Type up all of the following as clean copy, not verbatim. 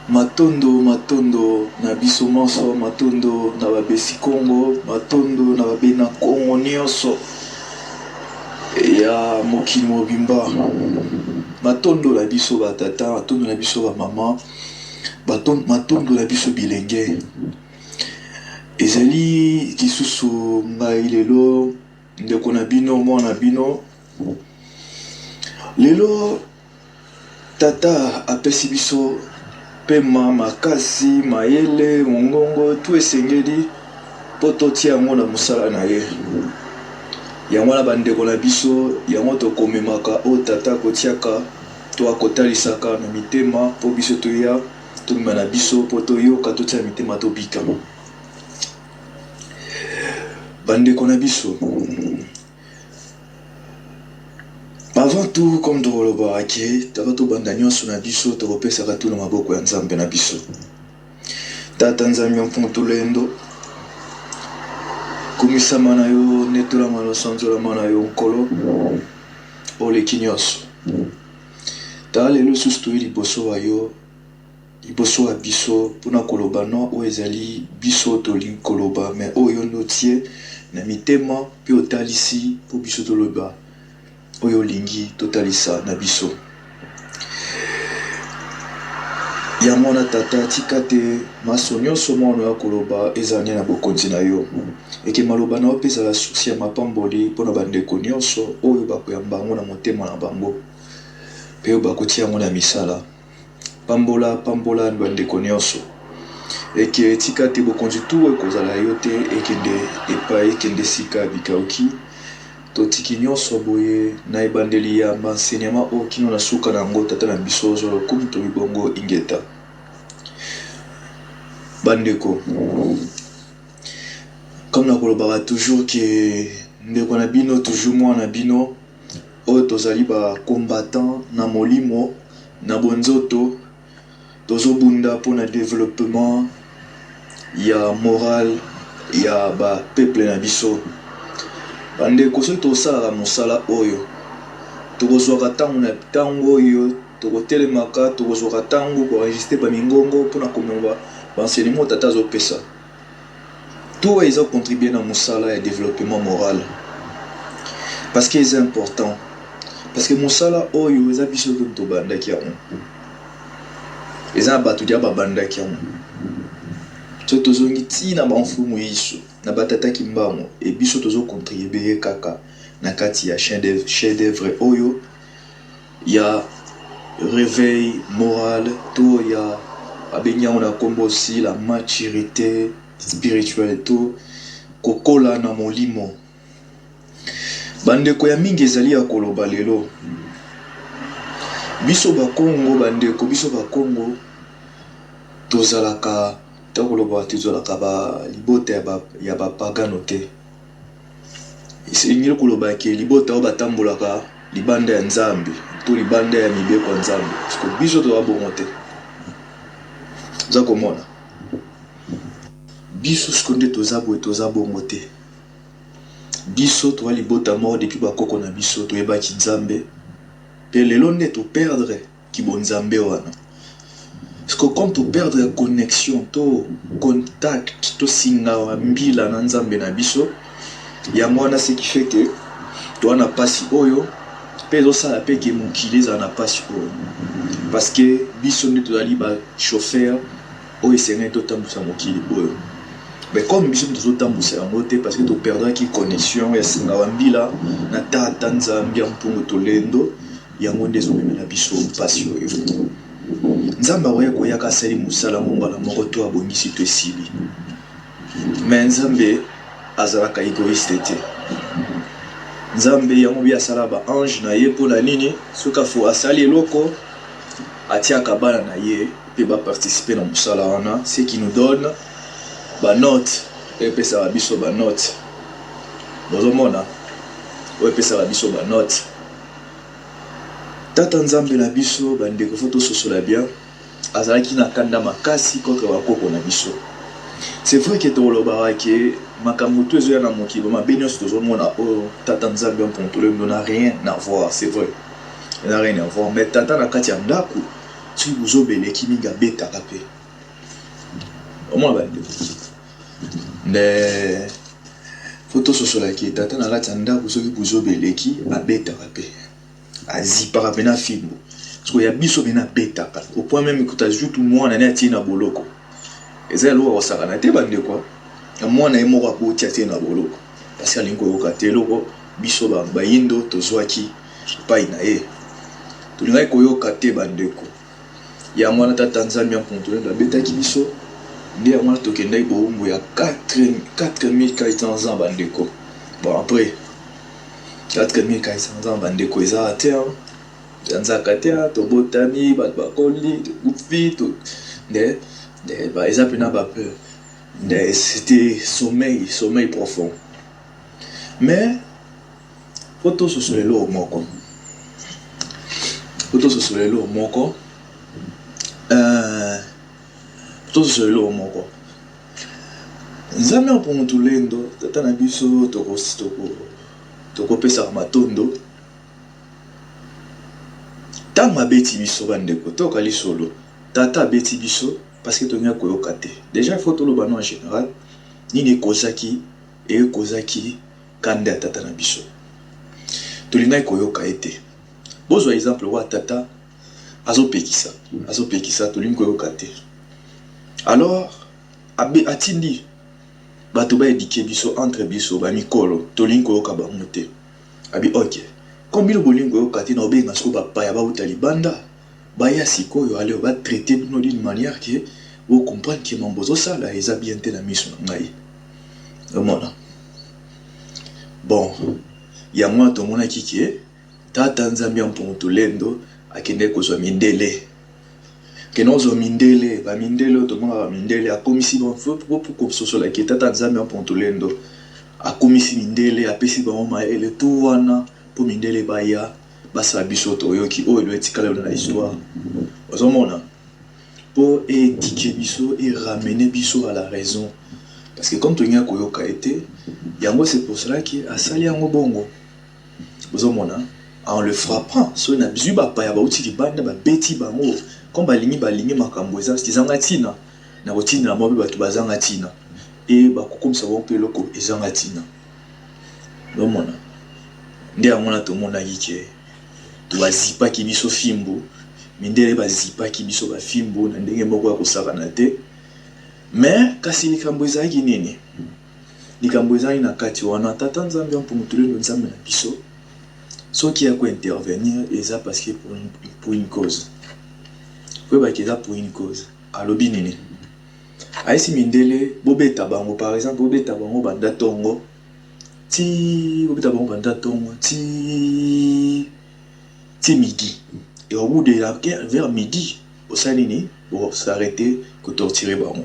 matondo na biso monso, matondo na babesi Congo, matondo na babena Congo nyonso ya mokili mobimba, matondo na biso batata, matondo na biso bamama, matondo na biso bilenge. Ezali lisusu ngai lelo ndeko na bino mwana bino. Lelo tata apesi biso pema makasi mayele mongongo tu esengeli po totia yango na mosala na ye. Yango na bandeko na biso yango tokomemaka o tata kotiaka to akotalisaka na mitema po biso toya tobima na biso po toyoka totia mitema tobika. Bandeko na biso, avant tout, comme tokoloba ake tata tobanda nyonso na biso tokopesaka tu na maboko ya Nzambe na biso. Tata Nzambe mpontolendo kumisama na yo netolama losanzolama na yo nkolo oleki nyonso. Ta lelo susu toyi liboso wa yo, liboso wa biso mpona koloba no oyo ezali biso tolingi koloba me oyo notie na mitema mpe otalisi po biso toloba oyo lingi totalisa na biso. Ya mwana tata tika te maso nyonso mwana ya koloba ezanye na bokonzi na yo. Eke maloba na opeza la susi ya mapamboli mpona bandeko nyonso oyo bakoyamba yango na motema na bango. Pe oyo bakotia yango na misala. Pambola bandeko nyonso. Eke tika te bokonzi tu ekozala yo te ekende sika bikauki. Totiki nyonso boye na ebandeli ya enseignement o kino na suka na ngo tata na biso ozolo comme to bibongo ingeta. Bandeko, comme na kolobaka toujours que ndeko na bino toujours mwana bino oyo tozali ba combattant na molimo na bonzoto tozobunda mpona développement ya moral ya ba peuple na biso. Bandeko soki tosalaka mosala oyo tokozwaka ntango na ntango oyo tokotelemaka tokozwaka ntango koenregistre bamingongo mpona komema baenseignement tata azopesa. To eza contribuer na mosala ya développement moral parce que c'est important, parce que mosala oyo eza biso to tobandaki yango, eza bato dia babandaki yango. So tozongi tina banfumu yiso na batata kimbamo e biso tozo contribuer kaka na kati ya chef d'œuvre oyo ya réveil moral to ya abenya on a kombo aussi la maturité spirituelle to kokola na molimo. Bandeko ya mingi ezali ya koloba lelo biso ba Kongo, bandeko biso ba Kongo tozalaka tokoloba tozalaka ba libota ya ba pagano te. Isengeli koloba ke libota o batambolaka libanda ya Nzambe to libanda ya mibeko ya Nzambe parce que biso to abongo te. Za komona biso skonde toza bongo te. Biso to libota mort depuis bakoko na biso to yebaki Nzambe pe lelo nde to perdre ki bon Nzambe wana. Parce que quand tu perds la connexion, to contact, to singa mbila na Nzambe na biso, ya mwana ce qui fait que toi na pasi oyo, pezo sala pe ke mokili za na pasi oyo. Parce que biso nde tozali ba chauffeur oyo senga to tambusa mokili oyo. Mais comme biso nde totambusa yango te parce que to perdra ki connexion ya singa mbila na tata Nzambe ya mpungu tolendo, yango nde zo memela biso pasi oyo. Nzambe akoya koyaka asali mosala mongala moko to abongisi to esili. Mais Nzambe azalaka égoïste te. Nzambe yango bi asala ba ange na ye mpona nini soki afo asali eloko atiaka bana na ye mpe baparticipe na mosala wana, ce qui nous donne banote oyo epesaka biso banote. Bozomona oyo epesaka biso banote. Tata Nzambe na biso bandeko fo tososola bien azalaki na kanda makasi koka bakoko na biso. C'est vrai que tolobaka ke makambo to ezoya na mokili mabe nyonso tozomona oyo Tata Nzambe mpontolendo n'a rien à voir, c'est vrai, n'a rien à voir. Mais tata na kati ya ndako si vous obéissez qui minga beta rapé au moins ne photo social qui tata na la tanda vous vous obéissez qui a beta rapé a zipa rapé na film parce que ya biso bena beta au point même que tu ajoutes tout moi na ati na boloko eza lo wa sakana te bande quoi moi na emo ko tia te na boloko parce que alingo yo katelo biso ba yindo to zwaki pa ina e to linga ko yo kate bande ko ya mwana ta Tanzania contrôler la beta ki biso ndi ya mwana to kenda ibo umbo ya 4400 ans bande ko bon après 4400 ans bande ko eza te Zanza katea to botami bat bakoli ufi to ne ba eza pena ba peur ne c'était sommeil profond mais photo sur le lot moko photo sur le lot moko photo sur le lot moko nzambe pour mutulendo tata na biso to pesa matondo tama beti biso bandeko to kali solo tata beti biso parce que tonya koyoka te déjà faut to lo bano en général nini kozaki e kozaki kanda tata na biso to linga koyoka ete bozo exemple wa tata azopekisa to linga koyoka te alors atindi bato ba éduquer biso entre biso ba mikolo to linga koyoka ba mote abi OK comme le bolingo yo kati na obenga so ba pa ya ba utali banda ba ya sikoyo ale ba traiter bino d'une manière que vous comprenez que mon bozo ça là eza bien te na miso na ngai omona bon ya mwa to mona kiki tata nzambi mponto lendo akende ko zo mindele kenozo mindele ba mindele to mona ba mindele akomisi bon fo pour soso la ki tata nzambi mponto lendo akomisi mindele apesi ba mama ele tout wana pour mindele baya basa biso to yoki o le etikala na histoire ozomona pour éduquer biso et ramener biso à la raison parce que comme tonya koyoka été yango c'est pour cela que asali yango bongo ozomona en le frappant so na bizu ba pa ya ba uti banda ba beti bango comme balingi makambo eza tizanga tina na rotina mo be batu bazanga tina et ba kokomisa bon pe loko ezanga tina ozomona nde amona to mona yike to bazipa ki biso fimbo mindele bazipa ki biso ba fimbo na ndenge moko ya kosakana te mais kasi likambo ezaki nini likambo ezaki na kati wana tata nzambe mpungutule no nzambe na biso soki ya ko intervenir eza parce que pour une cause ko ba keza pour une cause alobi nini aisi mindele bobeta bango par exemple bobeta bango banda tongo ti midi et au bout de la guerre vers midi au salini pour s'arrêter que torturer baron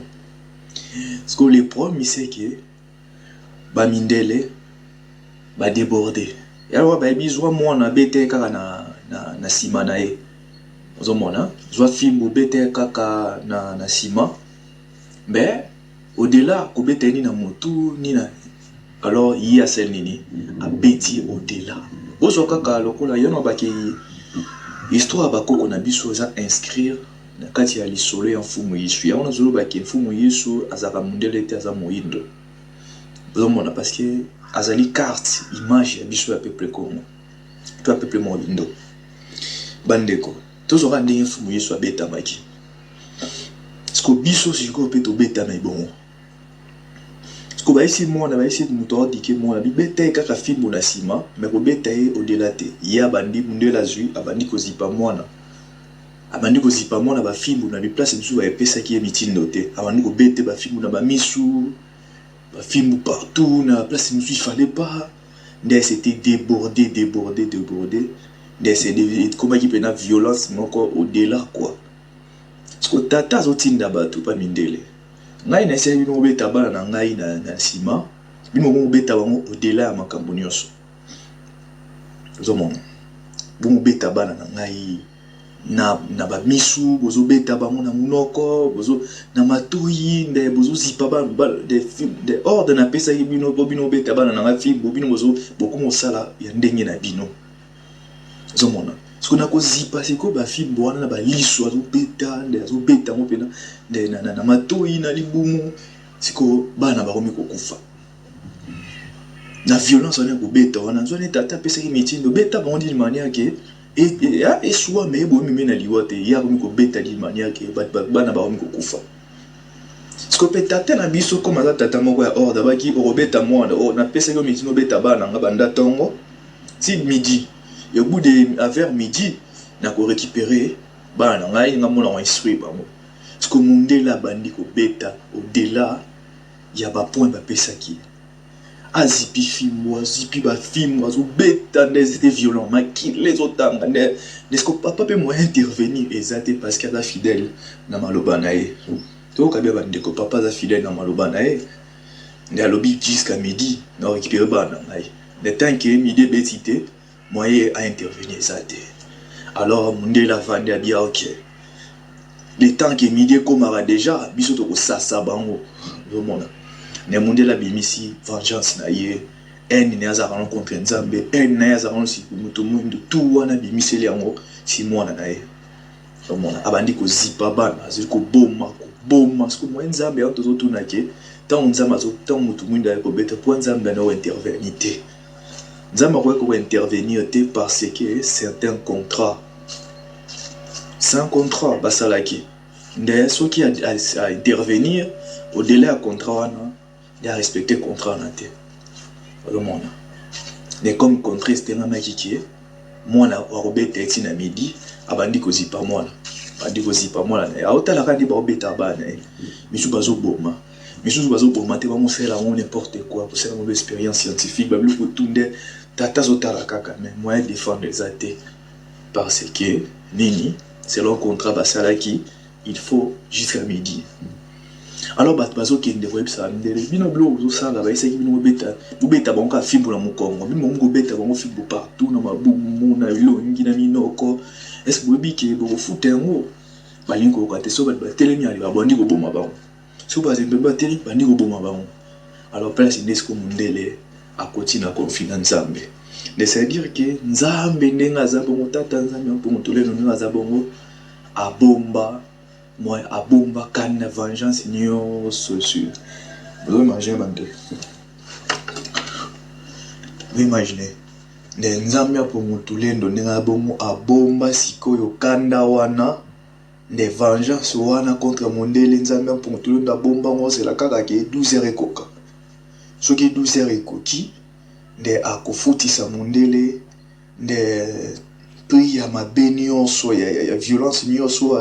parce que les premiers c'est que ba mindele ba déborder et alors ba bizwa moi na bete kaka na sima na e ozomona zwa fimbo bete kaka na sima mais au-delà ko bete ni na motu ni na alors il y a celle nini a bêti au-delà ozo kaka lokola yono baki histoire bakoko na biso za inscrire na kati ya lisolo ya mfumu Yesu ya ona zolo baki mfumu Yesu azaka mundele te aza moindo ozomona parce que azali carte image ya biso ya peuple Congo to peuple moindo bandeko tozora ndenge mfumu Yesu abeta maki sko biso siko pe to beta na ibongo ko ba isi mwana ba isi muto dike mwana bibeta kaka fimbo na sima mais ko beta e au-delà te ya bandi mundela zui abandi ko zipa mwana ba fimbo na place biso ba epesa ki mitindo te abandi ko bete ba fimbo na ba misu ba fimbo partout na place biso il fallait pas nde c'était débordé nde c'est comment qui pena violence moko au-delà quoi parce que tata zotinda batu pa mindele ngai na ese bino beta bana na ngai na sima bino mo beta bango au-delà ya makambo nyonso zomona bon beta bana na ngai na ba misu bozo beta bango na munoko bozo na matoyi nde bozo zipa ba de ordre na pesa bino beta bana na ngai fi bino bozo beaucoup mosala ya ndenge na bino zomona Ce qu'on a causé c'est quoi ba film bon na ba liso azo beta ngo pena de na matoi na libumu c'est ko bana ba komi ko kufa na violence on est ko beta wana zo ne tata pesa ki métier no beta ba on dit de manière que et soit mais bo mi na liwote ya komi ko beta di manière que bana ba komi ko kufa ce que peut tata na biso comme ça tata moko ya ordre ba ki ko beta mwana o na pesa ki métier no beta bana nga banda tongo si midi et au bout de vers midi na ko récupérer bana ngai nga mona wa instruire bango ce que mundela bandi ko beta au delà ya ba point ba pesa ki azipi film zo beta c'était violent maki les autres n'est-ce que papa peut moi intervenir exactement parce qu'il est fidèle na maloba na ye to ka bia bande ko papa za fidèle na maloba na ye ne alobi jusqu'à midi na récupérer bana ngai le temps que midi betité moyen à intervenir exactement. Alors, Mundela Vandi a dit ok. Le temps que midi komara déjà, biso to ko sasa bango. Zomona. Ne Mundela bimisi vengeance na ye. En ne azara rencontre Nzambe, en na azara si muto mundu tout wana bimisi yango si mwana na ye. Zomona. Abandi ko zipa bana, ziko boma, sko mo Nzambe on to tuna ke. Tant Nzambe zo tant muto mundu ko beta po Nzambe na intervenir te. Nzambe ko intervenir te parce que certains contrats sans contrat basalaki nde ceux qui a intervenir au-delà du contrat il a respecté contrat na te le monde mais comme contrat c'était na makiki mwana wa robeta eti na midi abandi ko zipa mwana a otala kandi ba robeta bana misu bazo boma te ba mosela on n'importe quoi pour faire une expérience scientifique ba lu ko tunde tata zotala kaka mais moyen défendre les athées parce que nini selon contrat basalaki il faut jusqu'à midi alors bazo qui ne voit ça ndele bino blo zo sala ba isaki bino beta banka fimbo na mukongo bino mo beta bango fimbo partout na mabumu na ilongi na minoko est-ce que bobi ke bo futengo balingo ko te so ba telemi ali ba bondi ko boma bango so ba zembe ba teli bandi ko boma bango alors place ndesco mundele a continue confiance Nzambe. C'est-à-dire que Nzambe ndenga zabongo tata Nzambe pour mutoleno ndenga zabongo abomba kana vengeance nyonso sur. Vous imaginez bande. Vous imaginez. Nzambe pour mutoleno ndenga zabongo abomba sikoyo kanda wana ne vengeance wana contre mondele Nzambe pour mutoleno abomba ngose la kaka ke 12 heures ekoka. Soki 12 heures ekoki de akofutisa mundele de prix ya mabeni nyonso ya violence nyonso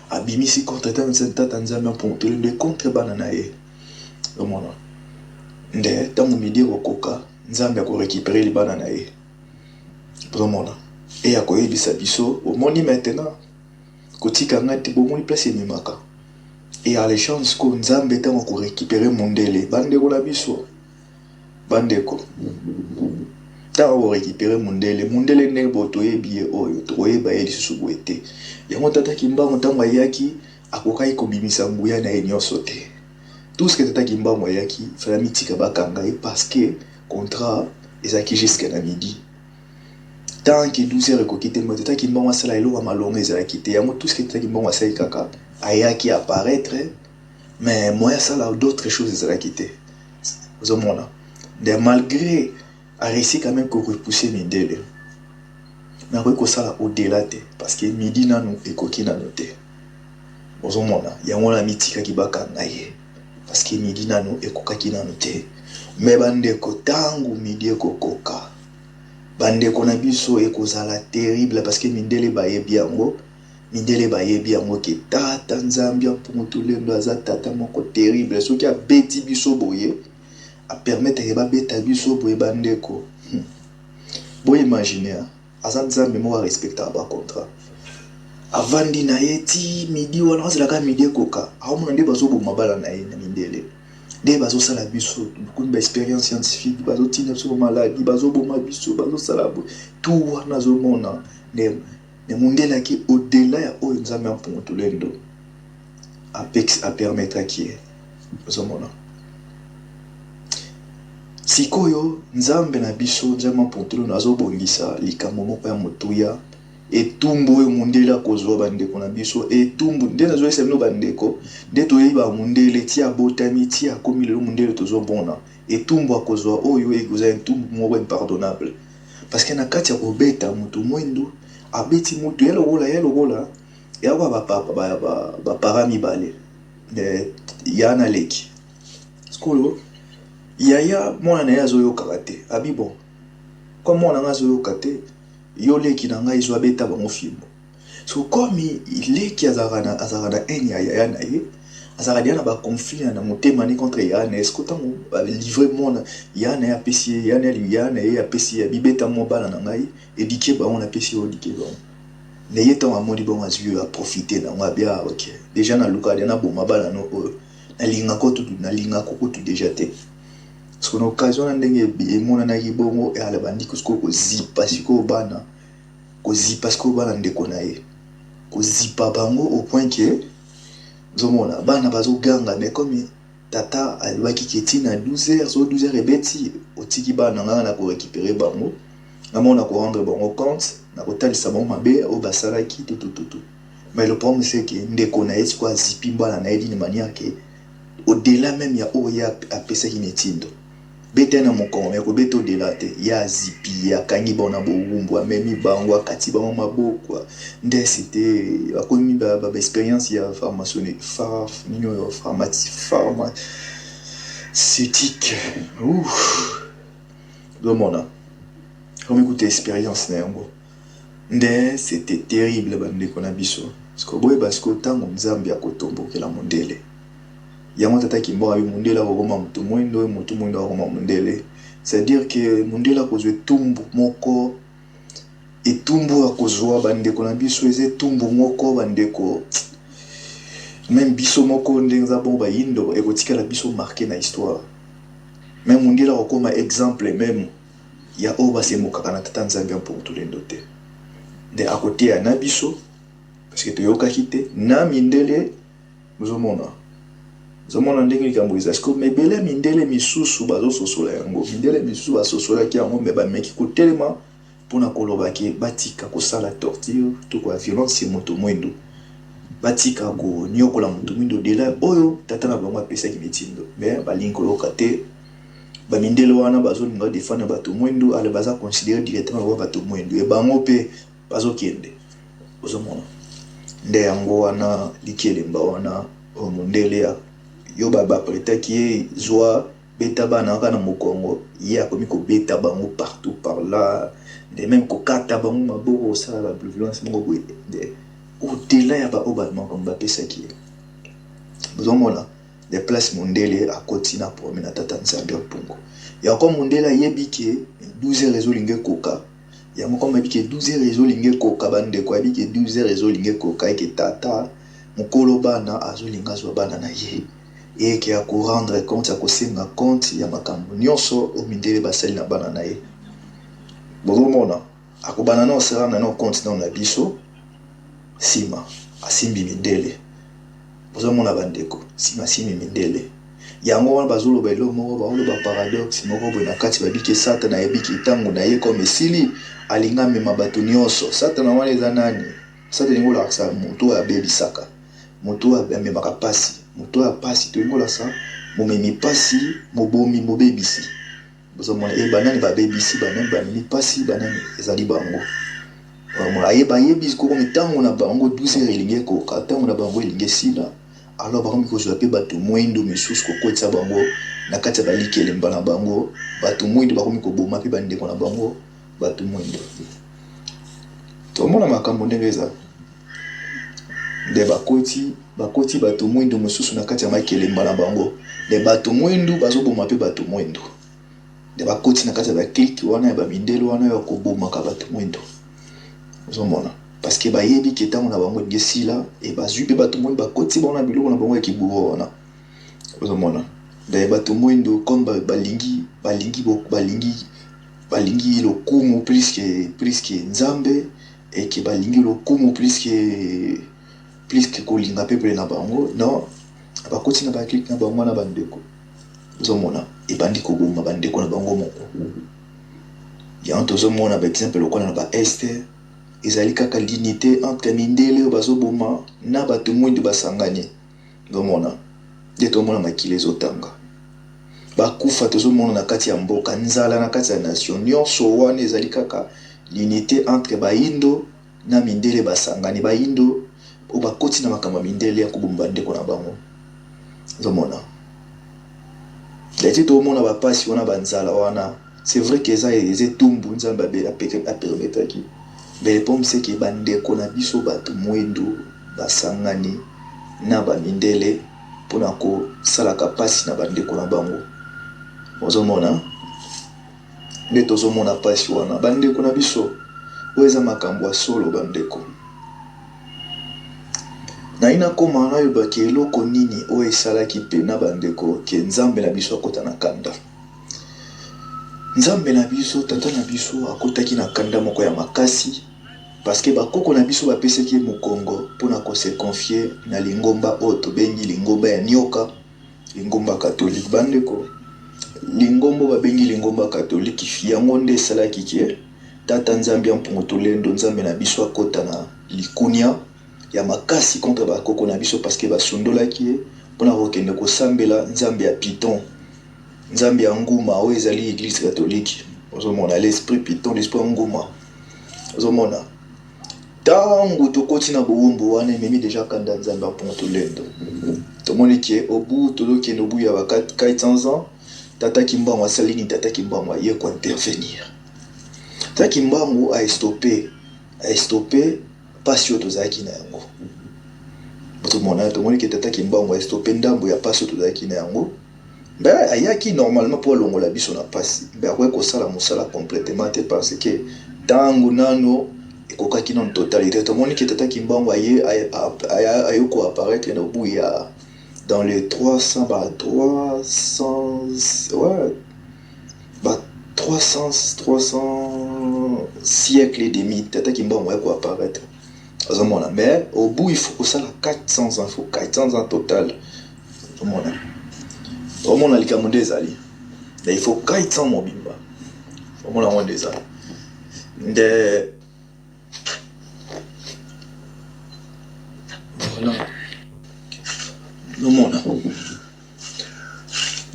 abimisi contre tata Nzambe mpontele de contre bana na ye omona nde tango midi kokoka Nzambe ko récupérer les bana na ye omona et akoyebisa biso omoni maintenant kotika ngati bomoni place emimaka et à l'échange ko Nzambe tango ko récupérer mundele bande ko la biso bandeko tango récupérer mundele ndenge botoye biye oyo toyeba ye lisusu boete yango tata kimbango tango ayaki akokai kobimisa nguya na nyonso te tout ce que tata kimbango ayaki fala mitika bakanga ye parce que contrat ezaki jusqu'à na midi tant que 12 heures ekoki te mo tata kimbango asala eloko malongo ezalaki te yango tout ce que tata kimbango asali kaka ayaki apparaître mais moi asala d'autres choses ezalaki te ozomona de malgré a réussi quand même que repousser Mindele. Mais après que ça au-delà parce que midi nanu et koki nanu te. Ozomona, ya ngona mitika kibaka ngaye. Parce que midi nanu et kokaki nanu te. Mais bande ko tangu midi kokoka. Bande ko na biso e kozala terrible parce que Mindele baye biango. Mindele baye biango ki tata Nzambia pour mutulendo aza tata moko terrible. Ce qui a beti biso boye. A permettre de beta biso boye bandeko. Bo imaginer azan Nzambe mo respecter ba contrat. Avandi na yeti midi wana zela ka midi koka. Aomona nde bazo bo mabala na ye na Mindele. Nde bazo sala biso beaucoup d'expérience scientifique, bazo tina sur maladie, bazo bo mabiso, bazo sala tout wana zo mona ne Mundele ki au-delà ya oyo Nzambe pour tolendo. A permettre qui zo mona. Sikoyo Nzambe na biso Nzambe pontolo nazo bongisa likambo moko ya motuya etumbu oyo mundele akozwa bandeko na biso etumbu nde nazoyesa bino bandeko nde toyeba mundele ti abotami ti akomi lelo mundele tozomona etumbu akozwa oyo ekoza etumbu moko impardonnable parce que na kati ya kobeta moto mwendu abeti moto ya lokola yakwa bapara mibale ya na leki skolo yaya mwana na ye azoyokaka te abi bon kwa mwana nga azoyoka te yo leki na ngai zo abeta bango fimbo so komi leki azalaka na ene ya yaya na ye azalaka dia na baconflit na motema ni contre yaya na ye eske ntango balivre mwana yaya na ye apesi ye yaya na ye apesi ye bibeta mo bana na ngai edike bango na apesi ye odike bango na ye ntango amoni bango azwi oyo aprofite nango abia ok deja naluka dia naboma bana no oyo nalingako kutu deja te parce que na occasion na ndenge emonanaki bongo ala bandiki sikoyo kozipa sikoyo bana kozipa sikoyo bana ndeko na ye kozipa bango au point ke zomona bana bazoganga mais comme tata alobaki ke ntina 12h so 12h ebeti otiki bana nganga na korécupérer bango ngamona korendre bango compte na kotalisa bango mabe oyo basalaki tutututu mais le problème c'est que ndeko na ye sikoyo azipi bana na ye d'une manière ke au-delà même ya oyo ya apesaki metindo bete na mokongo mais kobeta au-delà te ya zipi akangi bango na bowumbu amemi bango akati bango maboko nde c'était akomi baexpérience ya pharmaceutique domona comme écoute expérience na yango nde c'était terrible bandeko na biso parce que boye parce que ntango nzambe akotombokela mondele yango tata kimbo mundele akokoma moto mwindo akokoma mundele c'est-à-dire que mundele akozwa etumbu moko etumbu akozwa bandeko na biso eza etumbu moko bandeko même biso moko ndenge eza bongo bayindo ekotikala biso marqué na histoire même mundele akokoma exemple même ya oyo basembokaka na tata nzambe ya mpongutulendo te nde akoteya na biso parce que toyokaki te na mindele bozomona ndenge likambo eza siko mebele mindele misusu bazososola yango mindele misusu basosolaki yango me bameki kotelema mpona kolobaki batika kosala torture to kwa violence ya moto mwindo batika konyokola moto mwindo dela oyo tata na bango apesaki mitindo me balingi koloka te bamindele wana bazolinga defendre bato mwindo ale baza considéré directement ba bato mwindo e bango pe bazokende ozomona nde yango wana likelemba wana omundele ya yo bapretaki ye zwa beta bana kana mokongo ye akomi kobeta bango partout par là de même kokata bango maboko osala ba violence moko boye de au-delà ya baoyo bamakambo bapesaki ye bozomona de place mondele akoti na prome na tata nzambe ya mpungu yango mondele ayebi ke 12h ezolinga ekoka yango koma yebi ke 12h ezolinga ekoka bandeko ayebi ke 12h ezolinga ekoka eke tata mokolo bana azolinga azwa bana na ye et qui a rendre compte à kosenga compte ya makambo nyonso o mindele basali na bana na ye bozomona akobana na osala na compte na biso sima asimbi mindele bozomona bandeko sima simbi mindele yango wana bazoloba elo moko baoloba paradoxe moko boye na kati babiki satana yebiki ntango na ye comme esili alinga mema bato nyonso satana wana eza nani satana ngolakisa moto abebisaka moto amemaka pasi moto ya pasi toyengola sa momemi pasi mobomi mobebisi bozomona banani babebisi banani bamemi pasi banani ezali bango ayebisi koko mitango na bango 12h elingi ekoka ntango na bango elingi esila alors bakomi kozwa mpe bato mwindo misusu kokotisa bango na kati ya balikelemba na bango bato mwindo bakomi koboma mpe bandeko na bango bato mwindo tomona makambo ndenge eza de bakoti bato mwindo mosusu na kati ya makelemba na bango de bato mwindo bazoboma mpe bato mwindo de bakoti na kati ya bakliki wana ya bamindele wana ya kobomaka bato mwindo ozomona parce que bayebi ke ntango na bango elingi esila e bazwi mpe bato mwindo bakoti bango na biloko na bango ya kiburo wana ozomona de bato mwindo comme balingi lokumu plus que nzambe et ke balingi lokumu plus que kolinga peuple na bango non bakoti na bakliki na bango na bandeko ozomona ebandi koboma bandeko na bango moko yango tozomona baexemple lokola na baeste ezali kaka l'unité entre mindele bazoboma na bato mwindu basangani domona nde tomona makili ezotanga bakufa tozomona na kati ya mboka nzala na kati ya nation nyonso wana ezali kaka l'unité entre baindo na mindele basangani baindo o bakoti na makambo mindele ya kobomba ndeko na bango domona leti tomona bapasi wana banzala wana c'est vrai que eza tumbu nzambe apermetaki mais le problème c'est que bandeko na biso bato mwindu basangani na bamindele mpona kosalaka pasi na bandeko na bango ozomona nde tozomona pasi wana bandeko na biso oyo eza makambo ya solo bandeko naina koma nayebaki eloko nini oyo esalaki mpe na bandeko ke nzambe na biso akota na kanda nzambe na biso tata na biso akotaki na kanda moko ya makasi parce que bakoko na biso bapesaki mokongo mpona kose confier na lingomba oyo tobengi lingomba ya nyoka lingomba katolike bandeko lingombo babengi lingomba katolike yango nde esalaki ke tata nzambe ya mpungu tolendo nzambe na biso akota na likunia ya makasi contre bakoko na biso parce que basundolaki ye mpona kokende kosambela nzambe ya piton nzambe ya nguma oyo ezali église catholique ozomona l'esprit piton l'esprit ya nguma ozomona tango tokoti na bowumbu wana ememi deja kanda nzambe ya mpungu tolendo tomoni ke obu tolokende obu ya ba 400 ans tata kimbangu asali nini tata kimbangu aye kointervenir tata kimbangu aestope pasi oyo tozalaki na yango tomoni ke tata kimbangu aestope ndambo ya pasi oyo tozalaki na yango mbe ayaki normalement mpo alongola biso na pasi mbe akoki kosala mosala complètement te parce que ntango nano ekokaki nano totalité tomoni ke tata kimbangu aye koapparaître na obu ya dans les 300 siècles et demi tata kimbangu aye koapparaître ozomona mais au bout il faut kosala 400 ans, il faut 400 ans total ozomona omona likambo nde ezali il faut 400 mobimba omona ngo nde ezali nde voilà omona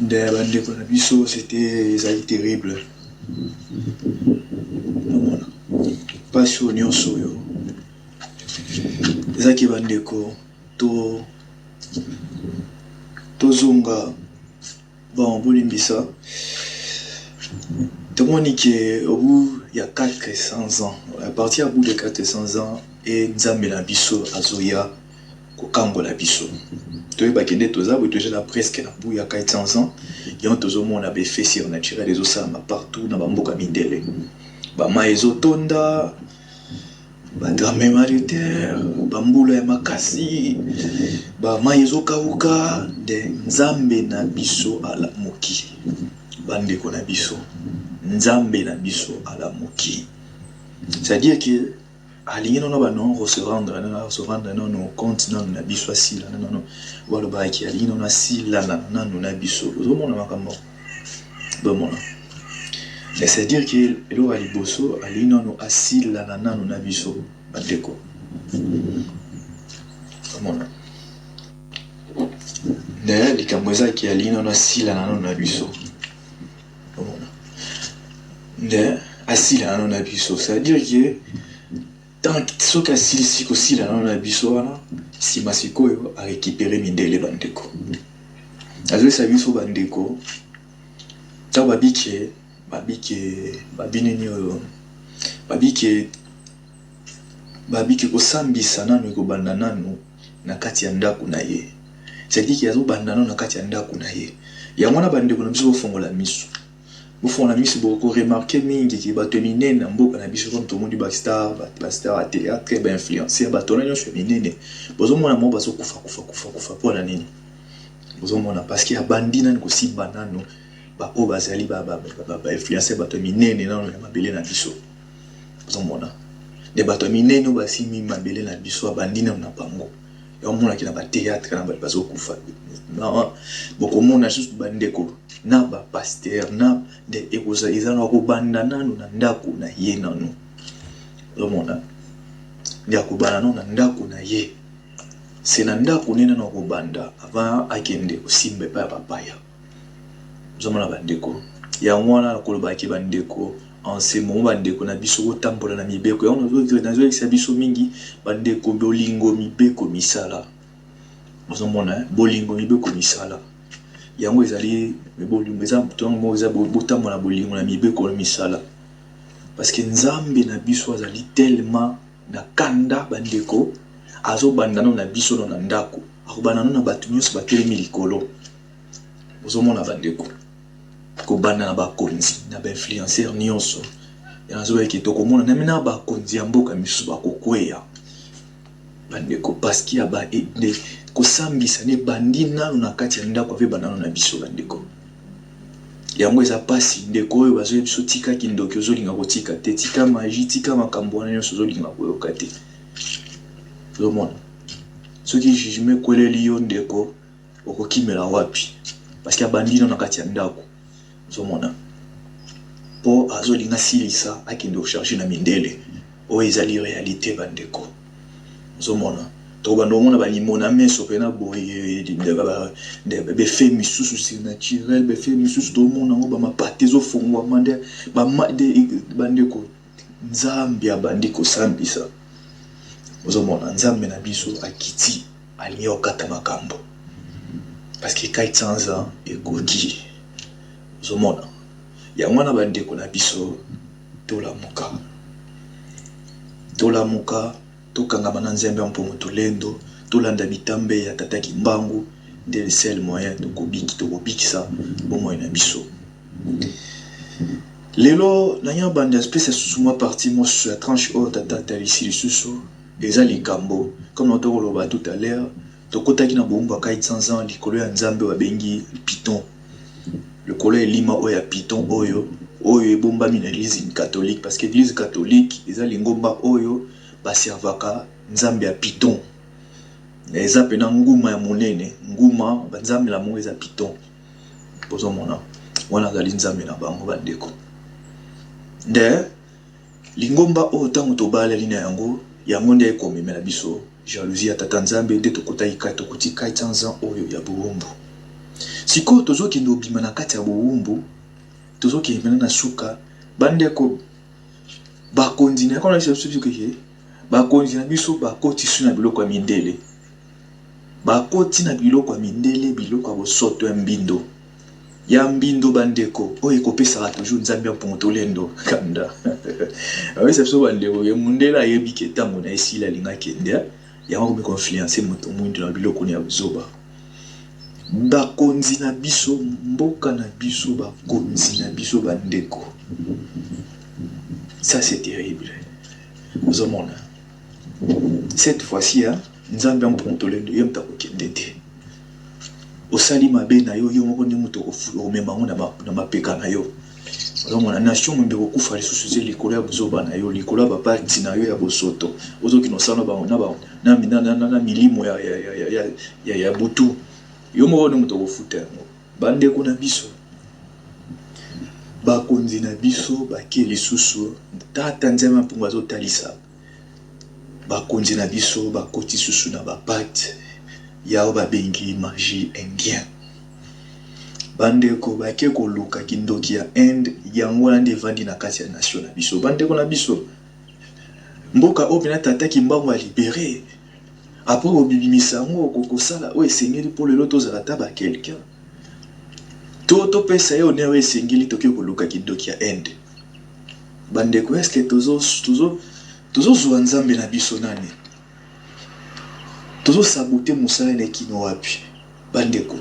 nde bandeko na biso c'était ezali terrible omona pasi oyo nyonso oyo ezaki bandeko tozonga bon bolimbisa tomoni ke au bout ya 400 ans à partir au bout de 400 ans et nzambe na biso azoya kokambola biso toyebaki nde toza boye toza na presque na bout ya 400 ans yango tozomona baeffet surnaturel ezosalama partout na bamboka mindele bamai ezotonda batremblement de terre bambula ya makasi bamai ezokauka nde nzambe na biso alamuki bandeko na biso nzambe na biso alamuki c'est-à-dire que alingi nono bano se rendre nono compte nano na biso asila nono balobaki alingi nono asila nano na biso ozomona makambo bomona mais c'est-à-dire que elo aliboso alingi nono asila nano na biso bandeko bomona ne likambo ezaki alingi nono asila nano na biso bomona ne asila nano na biso c'est-à-dire que tant soki asilisi kosila nano na biso wana nsima sikoyo arécupere mindele bandeko azoyesa biso bandeko ntango babinini oyo babike kosambisa nano ekobanda nano na kati ya ndako na ye c'est-à-dire que azobanda nano na kati ya ndako na ye yango wana bandeko na biso bofongola miso bofongola miso bokoremarke mingi ke bato minene na mboka na biso comme tomondi bastar ya théâtre bainfluencer bato na nyonso minene bozomona mo bazokufa mpona nini bozomona parce que abandi nani kosimba nano baoyo bazali bainfluencer bato minene nano ya mabele na biso bozomona nde bato minene oyo basimbi mabele na biso abandi nano na bango yaomonaki na batéâtre na bato bazokufa bokomona susu bandeko na bapaster na nde eza na kobanda nano na ndako na ye nano ozomona nde akobana no na ndako na ye. C'est na ndako nena na kobanda avant akende kosimba pa papaya. Ozomona bandeko. Ya mwana koloba ki bandeko en ce moment bandeko na biso kotambola na mibeko. Ya nazo ekisa biso mingi bandeko bolingo mibeko misala. Ozomona bolingo mibeko misala. Yango ezali bolingo eza mutongo eza botambola bolingo na mibeko misala. Parce que Nzambe na biso azali tellement na kanda bandeko azo bandano na biso na ndako akobandano na batu nyonso batelemi likolo. Ozomona bandeko ko banda na bakonzi na ba influenceur nyonso yazo yeke to komona na mina bakonzi ya mboka misu bakokweya bandeko parce qu'il y a ba de ko sambisa ne bandina na kati ya ndako ave bandano na biso bandeko. Yango eza pasi ndeko oyo bazo biso tika kindoki ozolinga kotika te tika magie tika makambo wana nyonso ozolinga koyoka te. Ozomona soki jugement kweleli yo ndeko okokimela wapi parce que bandina na kati ya ndako. Ozomona po azolinga silisa akende ocharger na mindele oyo ezali réalité bandeko. Ozomona to bandomona balimona meso pena boye de fait misusu c'est naturel be fait misusu to mona ngo ba mapate zo fongwa mande ba bandeko Nzambe ya bandeko sambisa. Ozomona Nzambe na biso akiti ali okata makambo parce que kai tsanza ekoki. Ozomona ya mwana bandeko na biso tola muka tokangama na Nzambe mpomo tolendo tolanda bitambe ya tataki mbangu de le seul moyen de kobikisa bomo na biso. Lelo na nya bande espèce sous partie mo sur la tranche haute tata ici le suso eza likambo comme on tokoloba tout à l'heure tokotaki na bomba kai tsanza likolo ya Nzambe wa bengi Python. Le collègue lima oya Python oyo ebombami na l'église catholique parce que l'église catholique eza lingomba oyo baservaka Nzambe ya Python. Eza pena nguma ya monene nguma banzambe la mo eza Python. Pozomona wana zali Nzambe na bango bandeko. Nde lingomba oyo tango tobala lina yango nde ekomemela biso jalousie ya tata Nzambe nde tokotika tsanza oyo ya buumbu. Siko tozoki ndobima na kati ya buumbu tozoki mena na suka bandeko bakonzi na kona biso ke bakonzi na biso bakoti su na biloko ya mindele. Bakoti na biloko ya mindele biloko ya bosoto ya mbindo. Ya mbindo bandeko oyo ekopesaka toujours Nzambe ya mpongo tolendo kanda. Awesa biso bandeko ya mundela yebi ke tango na esila linga kende ya mako me influencer moto mwindu na biloko ya zoba. Bakonzi na biso mboka na biso bakonzi na biso bandeko. Ça c'est terrible. Vous en cette fois-ci, Nzambe mpongo tolendo yem ta kokende te. Osali mabe na yo moko ndi muto omema ngo na mapeka na yo. Alors la nation mbe kokufa lisusu ze likolo ya bozoba na yo likolo ba parti na yo ya bosoto. Ozoki no sala ba na milimo ya butu. Yo moko ndi muto kofuta ngo. Bandeko na biso. Bakonzi na biso bake lisusu tata Nzambe mpongo azotalisa. Bakonzi na biso bakoti susu na bapate yao babengi magie indien. Bandeko bake koluka kindoki ya Inde yango nde vandi na kati ya nation na biso. Bandeko na biso mboka opena tataki mbango a libéré après obibimisa ngo kokosala o esengeli pour le loto za taba quelqu'un to pesa yo ne o esengeli toki koluka kindoki ya Inde. Bandeko est-ce que tozo zuwa Nzambe na biso nani tozo saboter musala na kino wapi bandeko.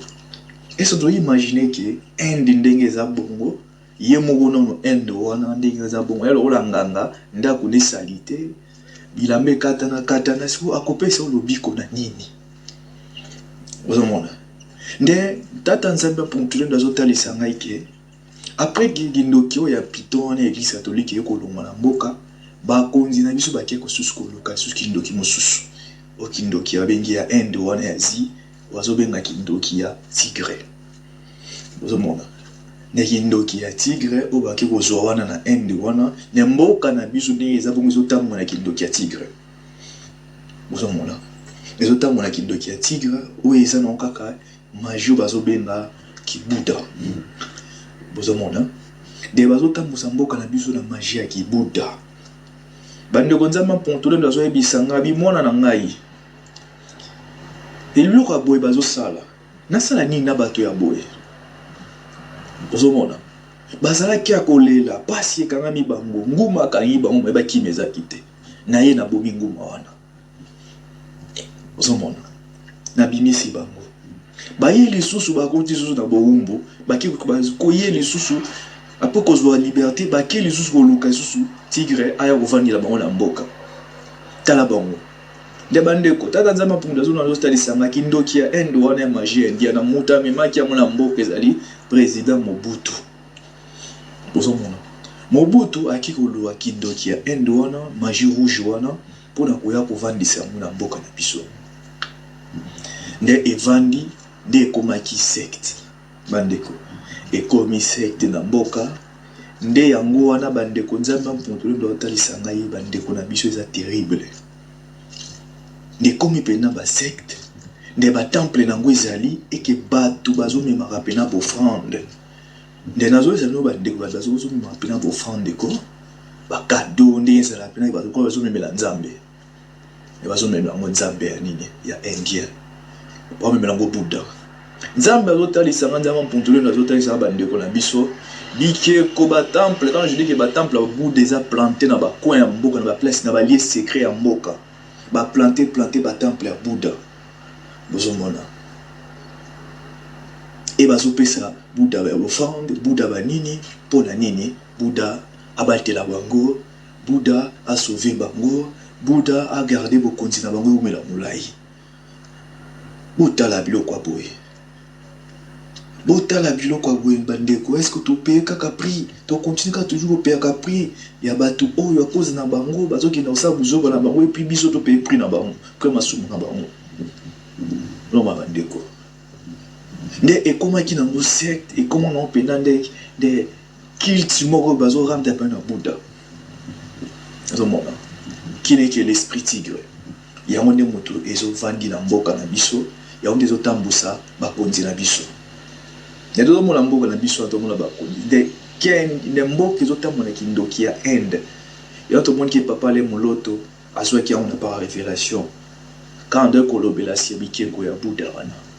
Est-ce que vous imaginez que Inde ndenge za bongo ye moko nono Inde wana ndenge za bongo yalo olanganga ndako ne salite bilambe katana siku akopesa olobiko na nini. Ozomona nde tata Nzambe ponctuel ndazotalisa ngai ke après gindoki ya Python na église catholique ekolonga na mboka bakonzi na biso bakie kosusu koluka susu kindoki mosusu okindoki abengi ya Inde wana ya zi wazobenga kindoki ya tigre. Ozomona ne kindoki ya tigre obaki kozwa wana na Inde wana ne mboka na biso ndenge eza bongo ezotambola na kindoki ya tigre. bozomona ezotambola kindoki ya tigre oyo eza na kaka magie bazobenga kibuda bozomona de bazotambusa mboka na biso na magie ya kibuda bandeko nzambe mpontolendo azoyebisanga bimwana na ngai eloko ya boye bazosala nasala nini na bato ya boye bozomona bazalaki ya kolela pasi ekangami bango nguma akangi bango bayebakima ezaki te na ye nabomi nguma wana bozomona nabimisi bango baye lisusu bakoti lisusu na bowumbu bakoye lisusu apo kozwa liberté bake lisusu koluka lisusu tigre aya kovandela bango na mboka tala bango nde bandeko tata nzambe mpundu azona azotalisangaki ndoki ya inde wana ya magie india na moto amemaki yango na mboka ezali président Mobutu bozomona Mobutu aki koluwa kindoki ya inde wana magie rouge wana mpona koya kovandisa yango na mboka na biso nde evandi nde ekomaki secte bandeko ekomi secte na mboka nde yango wana bandeko nzambe mpundu ndo atalisa ngai bandeko na biso eza terrible nde komi pena ba secte nde ba temple nango ezali eke bato bazomemaka pena bofrande nde nazoyesa bino bandeko bato bazomemaka pena bofrande ko bakado nde ezala pena bato bazomemela nzambe bazomemela yango nzambe ya nini ya indien bazomemela yango buddha nzambe azotalisanga nzambe mpuntulendo azotalisanga bandeko na biso bikeko batemple quand je dis que batemple ya buddha eza planté na bacoin ya mboka na baplace na balie secret ya mboka planté batemple ya buddha bozomona e bazopesa buddha ba offrande buddha banini mpona nini buddha abatela bango buddha asauve bango buddha agarde bokonzi na bango ekomela molai botala biloko ya boye botala biloko ya boye bandeko est-ce que topeye kaka prix tokontinue kaka toujours kopeyaka prix ya bato oyo akoze na bango bazokenda kosala buzoba na bango epuis biso topeye prix na bango mpe masumu na bango loma bandeko nde ekomaki nango secte ekoma nango mpena nde culte moko bazorendre mpe na buddha azomona kineke l'esprit tigre yango nde moto ezovandi na mboka na biso yango nde ezotambusa bakonzi na biso nde tozomona mboka na biso atomona bakonzi nde mboka ezotambola kindoki ya inde yango tomoniki papa ale moloto azwaki yango na par révélation quand nde kolobela si bikeko ya buddha wana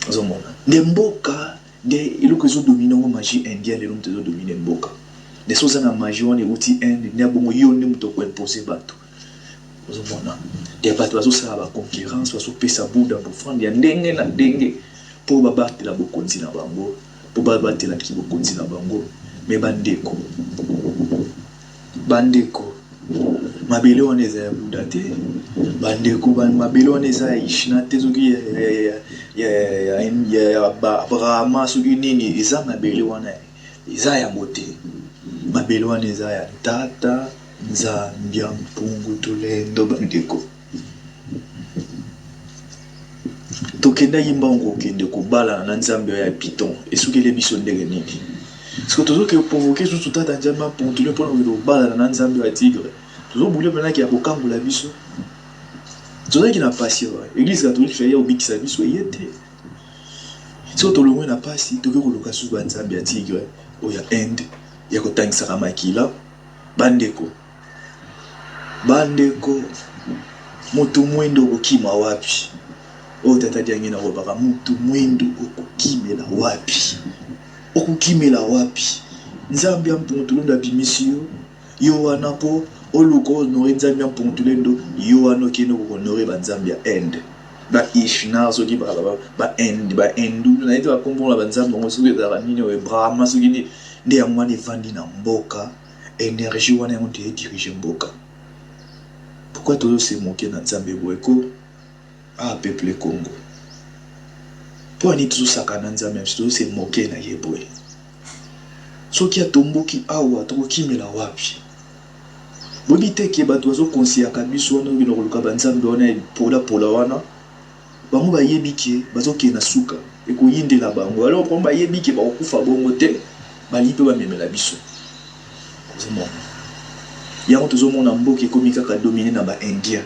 azomona nde mboka nde eloko ezodomine yango magie indienne lelo moto ezodomine mboka nde soza na magie wana euti inde nde abongo yo nde moto koimpose bato ozomona nde bato bazosala baconquérance bazopesa buddha bofrande ya ndenge na ndenge mpo babatela bokonzi na bango mpo babatelaki bokonzi na bango me bandeko mabele wana eza ya buddha te bandeko mabele wana eza ya ishina te soki ya brahma soki nini eza mabele wana eza yango te mabele wana eza ya tata nzambia mpungu tolendo bandeko tokenda yimba okokende kobalana na nzambe ya piton esukele biso ndenge nini siko tozoke provoke susu tata nzambe mpuntule mpona kobalana na nzambe ya tigre tozobule mpenaki ya kokambola biso tozalaki na pasi wa église catholique faya obikisa biso eye te siko tolongwe na pasi toke koluka susu banzambe ya tigre oyo ya inde ya kotangisaka makila bandeko moto mwendo okokima wapi oyo tata diangi na kobaka moto mwendo okokimela wapi nzambe ya mpuntulendo abimisi yo wana mpo oluka honore nzambe ya mpuntulendo yo wana okende kohonore banzambe ya inde baishnar soki bahindu nayete bakombola banzambe bango soki ezalaka nini oyo brahma soki nde yango wana evandi na mboka énergie wana yango nde edirige mboka pourquoi tozosemoke na nzambe boye ko peuple Congo po ani tozosaka na nzambe tozosemoke na ye boye soki atomboki awa tokokimela wapi bobi teke bato bazokonseyaka biso wana okina koluka banzambe wana pola wana bango bayebi ke bazokende na suka ekoyindela bango alors po bayebi ke bakokufa bongo te bali mpe bamemela biso yango tozomona mboka ekomi kaka domine na baindien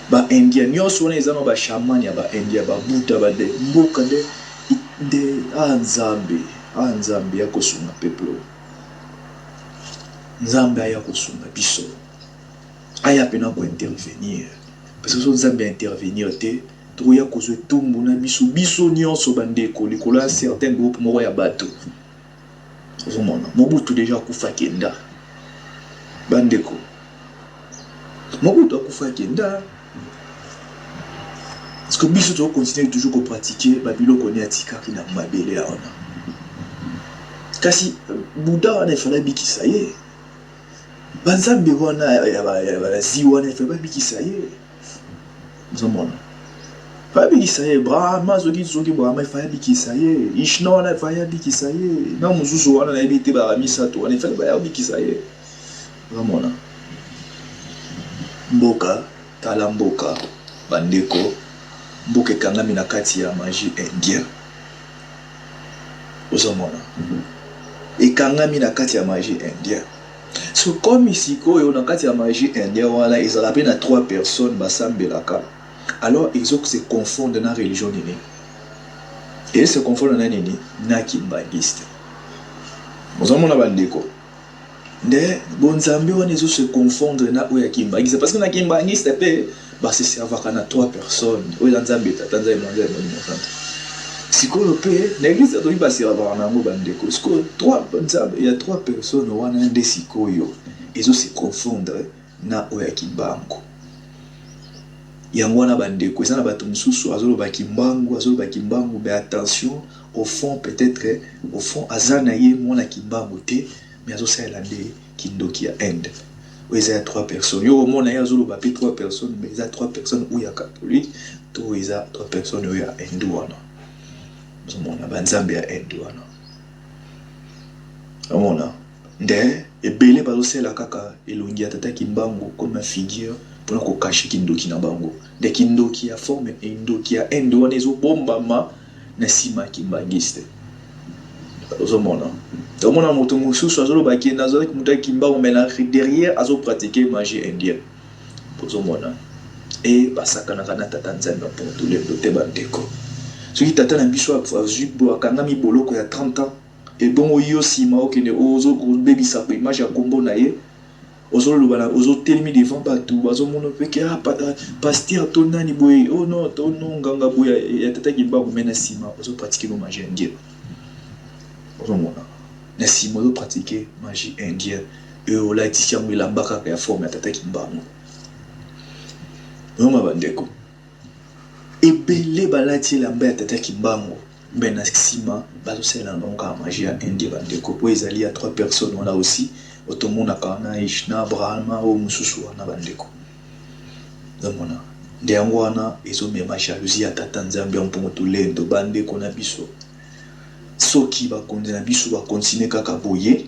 ba indien nyonso wana eza na ba shaman ya ba indien ba buta ba de mboka de nzambe ya kosunga peuple nzambe aya kosunga biso aya pena ko intervenir parce que so nzambe intervenir te toya kozwe tumbu na biso nyonso bandeko likolo ya certain groupe moko ya bato ozomona Mobutu déjà akufa kenda bandeko Mobutu akufa kenda parce que biso to continuer toujours à pratiquer babiloko ni atikaki na mabele ya ona kasi Bouddha wana ifala bikisa ye banzambe wana ya zi wana ifala bikisa ye ozomona fa bikisa ye Brahma zoki Brahma ifala bikisa ye Ishna wana ifala bikisa ye na muzuzu wana na ebite ba misato wana ifala bikisa ye ozomona mboka tala mboka bandeko mboka ekangami na kati ya magie indien ozomona ekangami na kati ya magie indien so comme ici koyo na kati ya magie indien wana ezala pe na 3 personnes basambelaka alors ils ont se confondre na religion nini et se confondre na nini na kimbangiste ozomona bandeko nde bonzambe wana ezo se confondre na oya kimbangiste parce que na kimbangiste pe se servaka na 3 personnes oyo nzambe tatanza emwanza emwanza sikoyo pe na église to iba servaka na ngo bandeko sikoyo 3 il y a 3 personnes wana nde sikoyo ezo se confondre na oya kimbango yango wana bandeko eza na bato mosusu azoloba kimbangu mais attention au fond peut-être au fond aza na ye mwana kimbangu te mais azosalela nde kindoki ya Inde où il y a 3 personnes. Yo, mon aïe, azolo bapi 3 personnes, mais il y a 3 personnes où il y a catholique, tout il y a 3 personnes où il y a hindouana. Mon a banzambe ya hindouana. Amona. Nde et belé bazo c'est la kaka elongi atata kimbango comme figure pour ko cacher kindoki na bango. De kindoki a forme indoki a hindouana ezo bombama na sima kimbangiste. Ozomona. Tomona moto mususu azolo baki nazo ki muta kimba o mélange derrière azo pratiquer magie indienne. Ozomona. Et basaka na kana tata nzambe pour tous les doté bandeko. Ce qui tata na biso a zubo akanga mi boloko ya 30 ans et bon yo sima okene ozo baby sa pe image ya kombo na ye. Ozo lobana ozo telemi devant bato bazo mona peke pasteur tonani boye oh non tono nganga boye ya tata kimba ko mena sima ozo pratiquer magie indienne. Ozomona. Na sima ozo pratiquer magie indienne et o la tisi yango elambaka ya forme ya tata kimbango. Noma bandeko. Ebele balati elamba ya tata kimbango mbe na sima bazosala nonga magie ya indien bandeko po ezali ya 3 personnes wana aussi otomona kana Ishna Brahma o mususu wana bandeko. Zamona. Nde yango wana ezomema jalousie ya tata nzambe mpongo tolendo bandeko na biso. Soki bakonzi na biso bakontinue kaka boye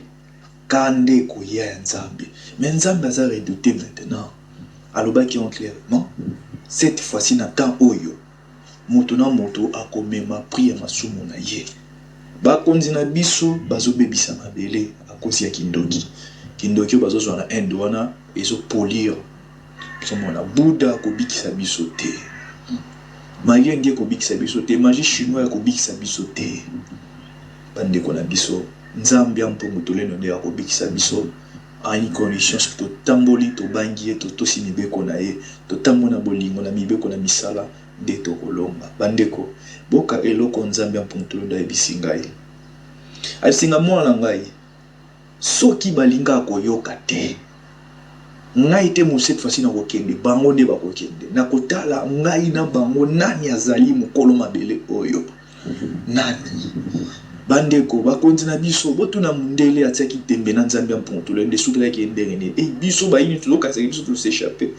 kande koya ya nzambe mais nzambe aza redouté maintenant alobaki en clairement cette fois-ci na temps oyo moto na moto akomema pri ya masumu na ye bakonzi na biso bazobebisa mabele akosi ya kindoki bazozwa na Inde wana ezopolire somona Bouddha kobikisa biso te magie ndiye kobikisa biso te magie chinois kobikisa biso te bandeko na biso nzambe ya mpongo toleno nde akobikisa biso ani condition to tamboli to bangi to tosi mibeko na ye to tamona bolingo na mibeko na misala nde to kolomba bandeko boka eloko nzambe ya mpongo tolendo ebisi ngai asinga mwana ngai soki balinga koyoka te ngai te mo cette fois-ci na kokende bango nde bakokende na kotala ngai na bango nani azali mokolo mabele oyo nani bandeko bakonzi na biso botuna mundele atiaki tembe na nzambe ya mpongo tolende sukela ki ndengene biso bayini tozokasa biso s'échapper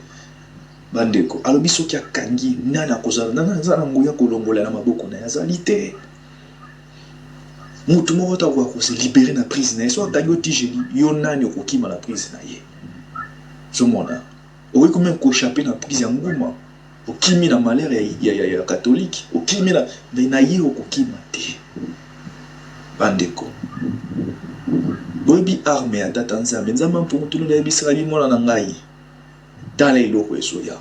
bandeko alobi soki akangi nana kozala nana nzala ngoya kolongola na maboko na yazali te mutu moko ta kwa se libérer na prise na ye so akangi otigeli yo nani okokima na prise na ye somona okoki ko même kochaper na prise ya nguma okimi na malere ya catholique okimi na ye okokima te bandeko boyebi arme ya tata nzambe nzambe mpongo tolonda yebisaka bimona na ngai tala eloko ezoya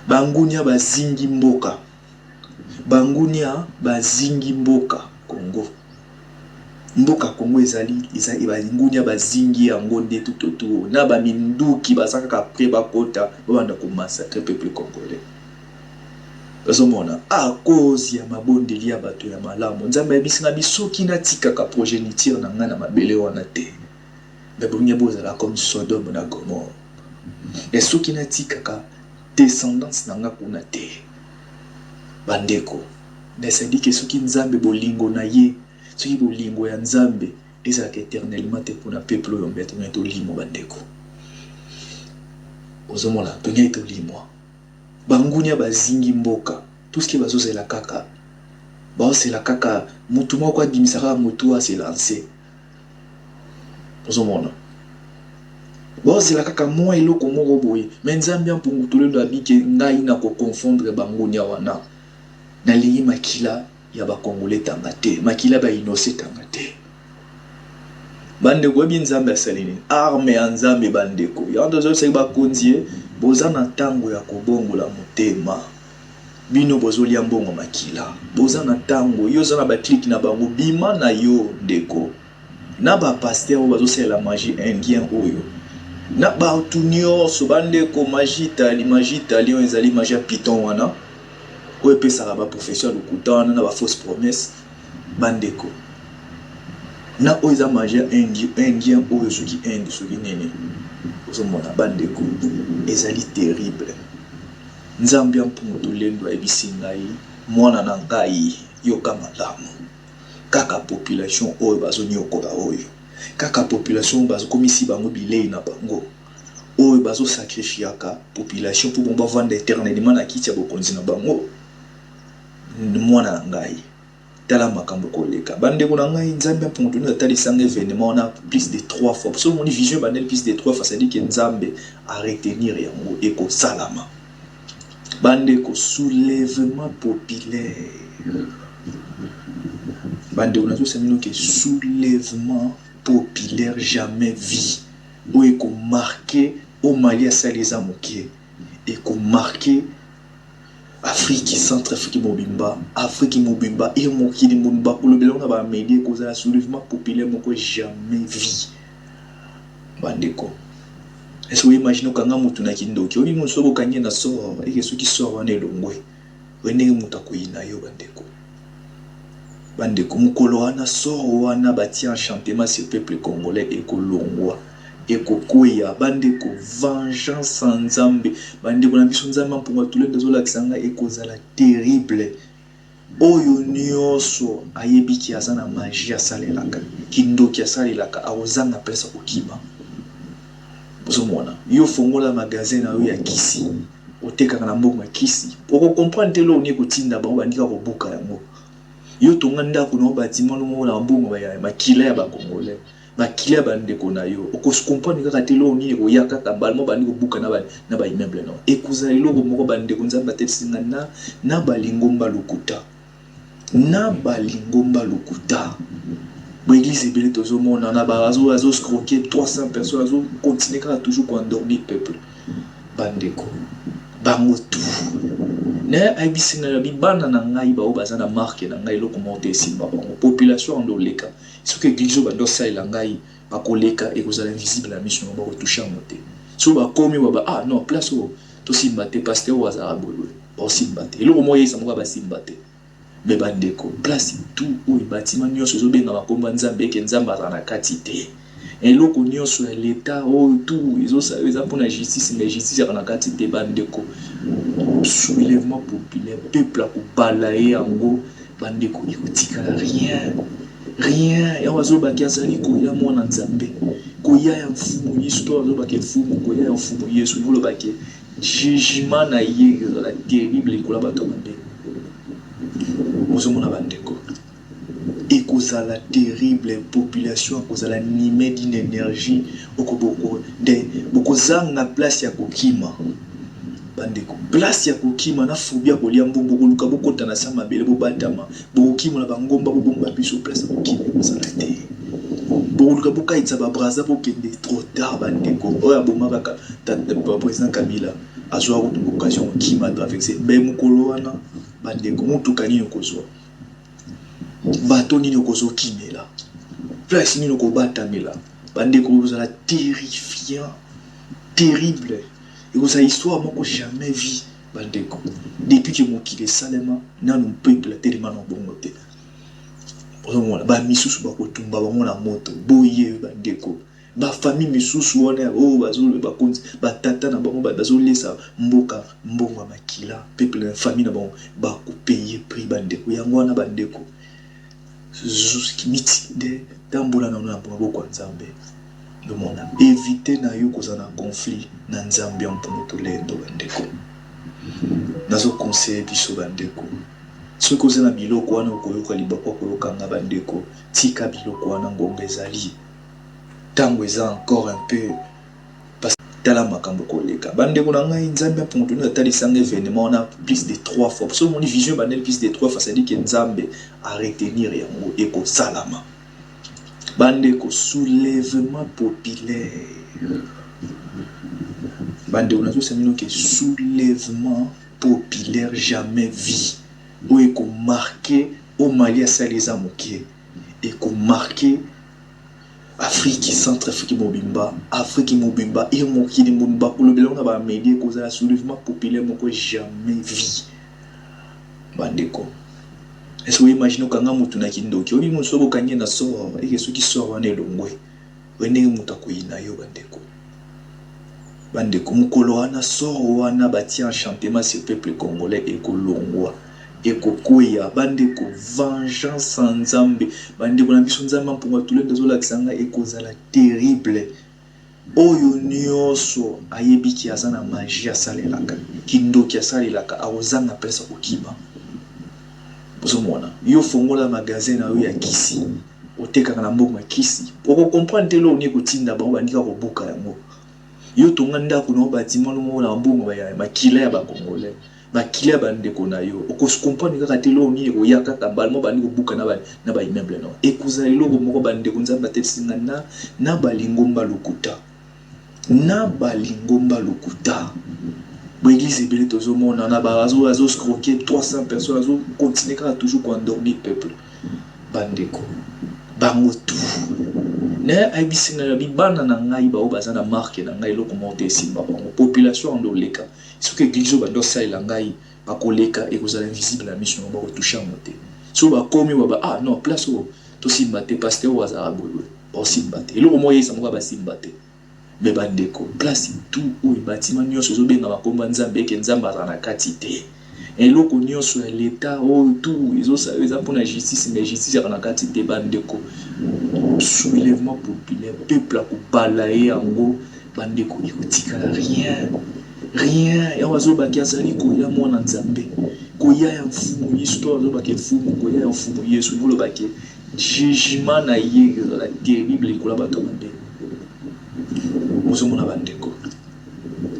Bangunia bazingi mboka. Bangunia bazingi mboka Congo. Mboka Congo ezali bangunia bazingi yango nde tutotu. Na ba minduki basaka après bakota banda ko massacrer peuple congolais. Bazomona à cause ya mabondeli ya bato ya malamu. Nzambe bisinga bisoki na tikaka progéniture na nga na mabele wana te. Babunya bozala comme Sodome na Gomorrhe. Et soki na tikaka descendance na nga kuna te. Bandeko. Mais ça dit que soki nzambe bolingo na ye, soki bolingo ya nzambe ezalaka éternellement te pour na peuple oyo mbeto to limo bandeko. Ozomona tonye to limo. Bangunia bazingi mboka. Tout ce qui bazozela kaka. Bazozela kaka mutu moko abimisaka mutu a se lancer. Ozomona. Bazozela kaka moi eloko moko boye. Mais nzambe mpungu tolendo abike ngai na ko confondre bangunia wana. Na lingi makila ya ba Congolais tanga te. Makila ba innocent tanga te. Bandeko bien nzambe asalini. Arme ya nzambe bandeko. Ya ndozo se ba konzie boza na tango ya kobongola motema. Bino bozolia mbongo makila. Boza na tango yo za na ba clique na bango bima na yo ndeko. Na ba pasteur bazo sela magie indien oyo. Na ba tunio so bandeko magie itali on ezali magie piton wana. Oyo pesa ba professeur lokutana na ba fausse promesse bandeko. Na oyo magie indien oyo soki indi soki nene. Ozomona bandeko ezali terrible. Nzambe mpungu tolendo ebisingai mwana na ngai yoka malamu. Kaka population oyo bazonyokola oyo. Kaka population bazokomisi bango bilei na bango. Oyo bazo sacrifiaka population pour bomba vendre éternellement na kiti ya bokonzi na bango. Mwana na ngai tala makambo koleka. Bandeko na ngai nzambe mpungu tolendo talisanga événement on a plus de 3 fois. Parce que mon vision bandel plus de 3 fois ça dit que nzambe a retenir yango eko salama. Bandeko soulèvement populaire. Bandeko na tous amino que soulèvement populaire jamais vu. Ou eko marqué au Mali à Saleza Moké. Eko marqué Afrique Centrafrique Mobimba, Afrique Mobimba et Mokili Mobimba pour le bilan on va médier cause la soulèvement populaire moko jamais vu. Bandeko. Est-ce que vous imaginez quand on a kindoki obi musobo kanye na sort et que ceux qui sortent wana elongwe wene mutakoyina yo bandeko. Bandeko mukolo wana sort wana bati enchantement sur peuple congolais et kolongwa et kokoya bandeko vengeance nzambe bandeko na biso nzambe mpunga tulenda zolakisanga et kozala terrible. Oyo nyonso ayebiki azana magie asalelaka kindoki asalelaka awozanga pesa kokima. Bozomona yo fongola magasin na yo ya kisi oteka na mbongo ya kisi oko comprendre te lo oni kotinda ba bandika ko buka yango yo tonga ndako no bâtiment no na mbongo ya makila ya ba Congolais makila ya bandeko na yo oko se comprendre kaka te lo oni ko yaka ka balmo bandiko buka na ba immeuble no ekuza eloko moko bandeko nzamba te singa na balingomba lokuta l'église est belle tout le monde on a bazo scroquer 300 personnes azo continuer toujours pour endormir peuple bandeko bango tout ne aibisi na bibana na ngai ba obazana marque na ngai loko monte simba bango population ndoleka ce que église ba dosa ila ngai ba koleka et vous allez invisible la mission ba toucher monter so ba komi ba ah non place o to simba te pasteur wa zarabolo o simba te loko moye sa mo ba simba te. Mais bandeko place tout où bâtiment nyonso zobenga makomba nzambe ke nzamba na kati te eloko nyonso ya l'état oh tout eza pour la justice mais justice na kati te bandeko soulèvement populaire peuple ko balayer yango bandeko ikotika rien ya wazo bakiazali ko ya mwana nzambe ko ya mfumu histoire zo baké mfumu ko ya mfumu Yesu volo baké jugement na ye la terrible ko la bato mbe. Mozomona bandeko ekozala terrible population ekozala animé d'une énergie okoboko de bokozanga place ya kokima bandeko place ya kokima na phobia kolia mbombo koluka bokota na sama bele bobatama bokima na bangomba bobomba biso place ya kokima kozala te bokoluka bokaitsa ba braza bokende trop tard bandeko oya bomaka président Kabila azwa une occasion qui m'a traversé ben mukolo wana bandeko mutuka nini okozwa bato nini okozo kimela place nini okobatamela bandeko ozala terrifiant terrible et vous avez histoire moko jamais vu bandeko depuis que mokili esalema nanu peuple tellement na bongo te ozomona ba misusu bakotumba bango na moto boye bandeko ba famille misusu wana o bazolo bakonzi batata na bango bazolesa mboka mbongo makila peuple na famille na bango bakopaye prix bandeko yango wana bandeko zuski miti de tambola na bongo nzambe demona éviter na yo kozana conflit na nzambe mpono tolendo bandeko nazo conseiller biso bandeko soki ozana biloko wana okoyoka libako koyokanga bandeko tika biloko wana ngonga ezali tango eza encore un peu parce tala makambo koleka bandeko na ngai nzambe mpono tolendo atalisanga événement on a plus de 3 fois parce que mon vision bandel plus de 3 fois ça dit que nzambe a retenir yango eko salama bandeko soulèvement populaire bandeko nazo samino que soulèvement populaire jamais vu où est marqué au Mali à Salisa Moké et qu'on marqué Afrique Centrafrique Mobimba Afrique Mobimba et Moké de Mobimba pour le bilan on a médié cause la soulèvement populaire moko jamais vu bandeko. Est-ce que vous imaginez quand on a mutu na kindoki obi muso bokanye na so et que ceux qui sortent wana elongwe wende muta koyina yo bandeko bandeko mukolo wana sort wana bati enchantement sur peuple congolais et kolongwa et kokoya bandeko vengeance nzambe bandeko na biso nzambe mponga tulenda zolakisanga et kozala terrible oyo nyonso ayebiki azana magie asalelaka kindoki asalelaka awozanga pesa kokima bozomona yo fongola magasin na yo ya kisi oteka na mbongo ya kisi oko comprendre lo ni kotinda bango bandika kobuka yango yo tonga ndako no bâtiment no na mbongo ya makila ya bakongolais makila bandeko na yo oko comprendre kaka te lo ni koyaka tabalmo bandiko buka na ba immeuble no ekuzali lo moko bandeko nzamba tesinga na balingomba lokuta na balingomba lokuta l'église est belle tout le monde on a bazo scroquer 300 personnes azo continuer à toujours endormir peuple bandeko bango tout na abisi na bibana na ngai ba obaza na marque na ngai loko monter simba bango population ndoleka ce que église bando sala ngai ba koleka et vous allez invisible la mission ba toucher monter so ba komi ba ah non place où to simba te pasteur wa zarabo ba simba te loko moye sa mo ba simba te mais bandeko place tout où bâtiment nyonso zo benga makomba nzambe ke nzamba na kati te eloko nyonso ya l'état oh tout izo sa eza pona justice mais justice na kati te bandeko soulèvement populaire peuple a kubalaye yango bandeko ikotika rien ya wazo bakia sali ko ya mwana nzambe ko ya mfumu histoire zo bakia mfumu ko ya mfumu Yesu ngolo bakia jugement na ye la terrible ko la bato bandeko mozomona bandeko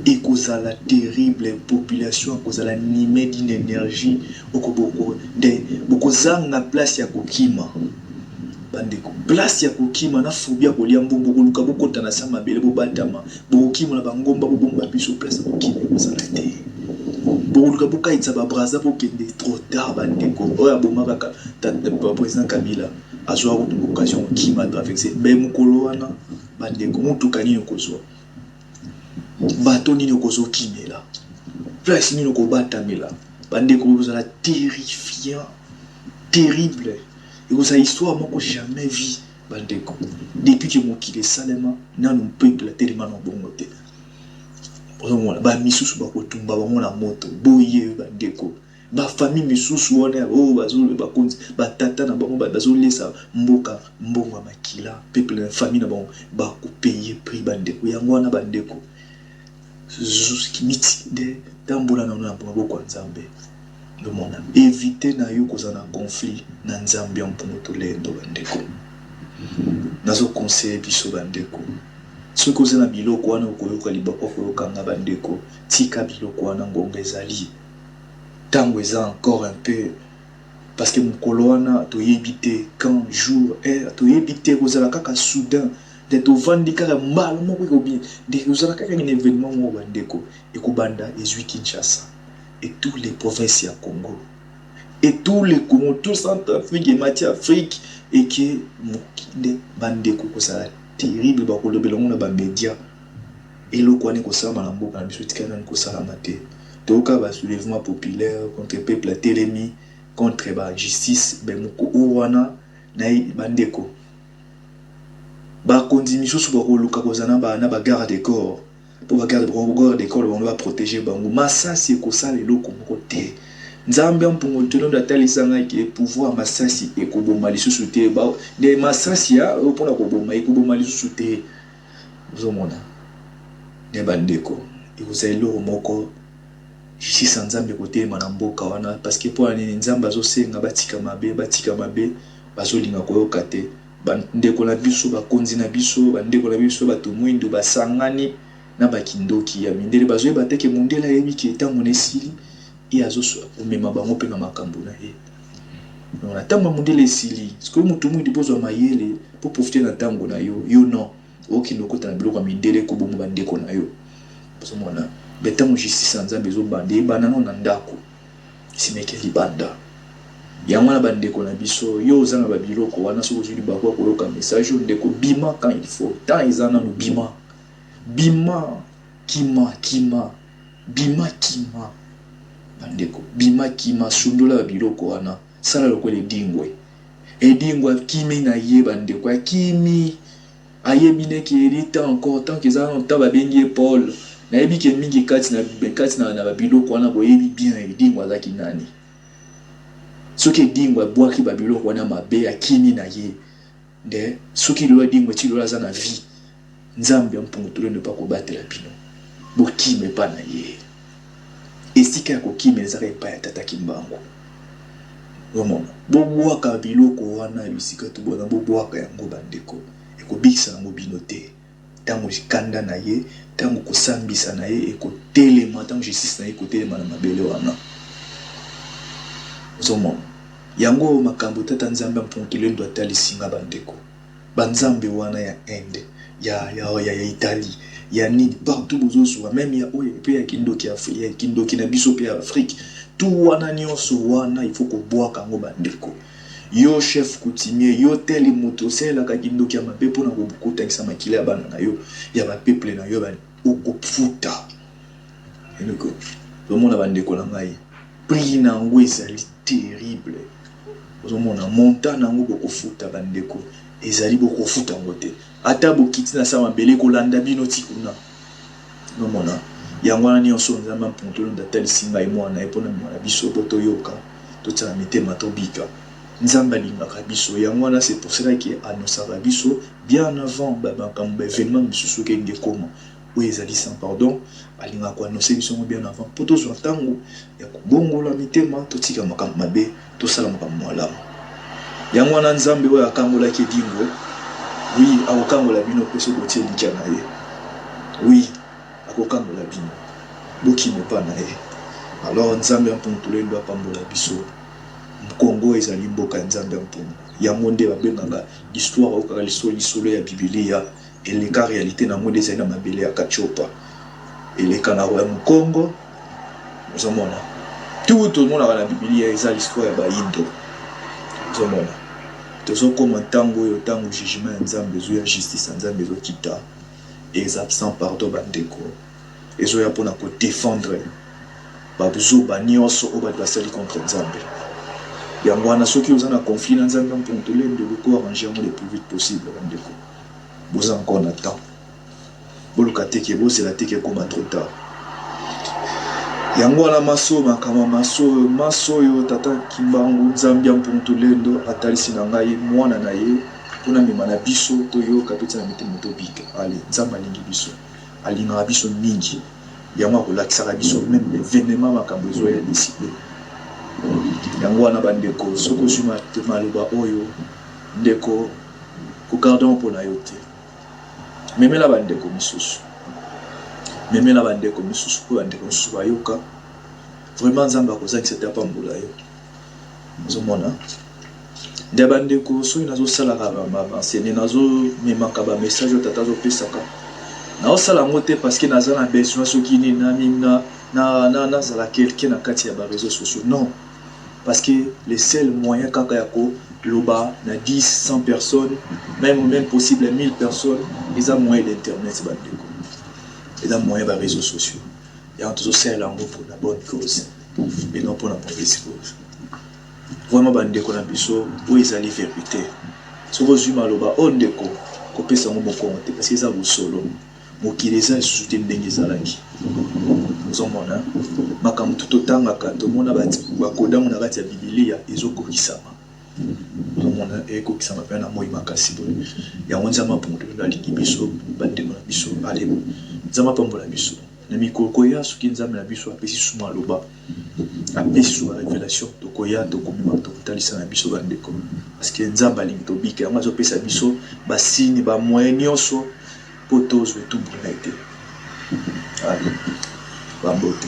ekozala terrible population ekozala nimé d'une énergie okoboko de bokozanga place ya kokima bandeko place ya kokima na phobia kolia mbongo koluka bokota na sama bele bobatama bokima na bangomba bobomba biso place ya kokima ekozala te boluka bokaitsa ba braza bokende trop tard bandeko oya bomaka président Kabila azwa une occasion qui m'a traversé ben mukolo wana bandeko mutuka nini okozwa bato nini okozo kimela place nini okobatamela bandeko ozala terrifiant terrible et vous avez histoire moko jamais vu bandeko depuis que mokili esalema nanu peuple tellement na bongo te ozomona ba misusu bakotumba bango na moto boye bandeko ba famille misusu wana o bazolo bakonzi batata na bango bazolesa mboka mbongo makila peuple na famille na bango bakopaye prix bandeko yango wana bandeko zuski miti de tambola na bongo nzambe demona éviter na yo kozana conflit na nzambe mpono tolendo bandeko nazo conseiller biso bandeko soki ozana biloko wana okoyoka libako koyokanga bandeko tika biloko wana ngonga ezali tango eza encore un peu parce que mokolo wana toyebi te quand jour toyebi te kozala kaka soudain de to vandi kaka mbala moko ko bien de kozala kaka un événement mo bandeko et ko banda ezui Kinshasa et tous les provinces ya Congo et tous les Congo tout Centrafrique et Matière Afrique et que mokinde bandeko ko ça terrible ba ko lobela ngona ba média et lo kwani ko sala na mboka na biso tikana ko sala maté to ka ba soulèvement populaire contre peuple télémi contre ba justice be moko wana na bandeko ba kondimi susu ba ko luka ko zana ba na ba garde des corps pour ba garde des corps on va protéger bango masasi ko sala eloko moko te nzambe mpungo tono da talisanga ki pouvoir masasi e ko bomali susu te ba de masasi ya opona ko bomali e ko bomali susu te uzomona ne bandeko e ko sala eloko moko justice nzambe ko te mana mboka wana parce que pour ani nzambe azosenga batika mabe bazolinga koyoka te bandeko na biso bakonzi na biso bandeko na biso bato mwindu basangani na bakindoki ya mindele bazoyeba teke mondela yebi ki etango nesili e azoso omema bango mpe na makambo na ye non na ntango mondela esili sikoyo moto mwindu bozwa mayele po profiter na ntango na yo non okende okota na biloko ya mindele kobomo bandeko na yo bozomona betango justice ya nzambe ezobanda ebanda no na ndako simeke libanda yango na bandeko na biso yo ozanga babiloko wana soko ozwi libakwa koyoka message ndeko bima quand il faut tant ezana no bima kima bandeko bima kima sundola babiloko wana sala lokola edingwe kimi na ye bandeko akimi ayebi neke elita encore tant qu'ezana no ta babengi Paul na yebi ke mingi kati na babiloko wana boyebi bien edingwe azaki nani soki edingwe abwaki babiloko wana mabe akimi na ye de soki lelo edingwe ti lelo aza na vie nzambe ya mpungu tolendo pa kobatela bino bokime pa na ye esika ya kokime ezaka epai ya tata kimbangu omona bobwaka biloko wana bisika tobona bobwaka yango bandeko ekobikisa yango bino te ntango kanda na ye ntango kosambisa na ye ekotelema ntango justice na ye ekotelema na mabele wana ozomona yango makambo tata nzambe mpungu tolendo atalisinga bandeko banzambe wana ya Inde ya Italie ya nini partout bozozwa même ya oyo pe ya kindoki na biso pe ya Afrique tout wana nyonso wana il faut kobwaka ngo bandeko yo chef coutumier yo teli moto sela ka kindoki ya mabe pona kokotangisa makila ya bana na yo ya ba peuple na yo ba okofuta enoko bomona bandeko na ngai prix na ngo ezali terrible ozomona montant nango bokofuta bandeko ezali bokofuta ngo te ata bokiti na sama bele kolanda bino tikuna nomona yango wana nyonso nzambe mpuntolo ndatali singa mwana epona mwana biso poto yoka totala mitema tobika nzambe alingaka biso yango wana c'est pour cela que annosaka biso bien avant bakambo événement misusu kenge koma oyo ezali sans pardon alingaka koannonce biso bien avant po tozwa ntango ya kobongola mitema totika makambo mabe tosala makambo malamu yango wana nzambe oyo akangolaki edingwe oui akokangola bino mpe soki otie likia na ye oui akokangola bino bokime pa na ye alors nzambe ya mpungu tolendo apambola biso Congo ezali mboka ya nzambe ya mpungu yango nde babengaka histoire okaka lisolo ya bibilia eleka réalité nango nde ezali na mabele ya kachopa eleka na roya mokongo ozomona tout tomonaka na bibilia eza l'histoire ya baindo ozomona tozokoma ntango oyo ntango jugement ya nzambe ezoya justice ya nzambe ezokita eza sans pardon bandeko ezoya mpona kodefendre babuzuba nyonso oyo bato basali contre nzambe yango wana soki oza na conflit na nzambe mpungu tolendo arranger yango le plus vite possible bandeko boza encore na temps boluka teke bozela teke ekoma trop tard yango wana maso makama maso oyo tata kimbangu nzambe ya mpungu tolendo atalisi na ngai mwana na ye mpona mema na biso toyoka totia na mitema tobika ale nzambe alingi biso alingaka biso mingi yango akolakisaka biso même événement makambo ezoya décidé yango wana bandeko soki ozwi maloba oyo ndeko kokardon mpona yo te memela bandeko misusu po bandeko misusu bayoka vraiment nzambe akozangisa te apambola yo ozomona Ndabande ko so inazo sala ba sene nazo memaka ba message tatazo pesaka. Na osala ngote parce que naza na besoin soki ni na zala quelqu'un na kati ya ba réseaux sociaux. Non. Parce que les seuls moyens kaka ya ko loba na 10 100 personnes même possible 1000 personnes ils ont moyen d'internet bandeko. Ils ont moyen ba réseaux sociaux. Et on tous sert là pour la bonne cause et non pour la mauvaise cause. Vraiment bandeko na biso où ils allaient vérité. So résumé loba ondeko ko pesa ngo mokonte parce que ça vous solo. Mokileza sous ndenge ezalaki. Ozomona makambo totangaka tomona bakoda mona kati ya Biblia ezokokisama. Ozomona ekokisama pe na moi makasi boye. Ya nzama ponto na lingi biso bandeko na biso ale nzama pambola biso. Na mikoko ya soki nzambe na biso apesi suma loba. Apesi suma révélation tokoya tokomima tokotalisa na biso bandeko. Parce que nzamba lingi tobika yango azopesa biso basini ba moyen nyonso pour tous tout brûler. Allez, la beauté.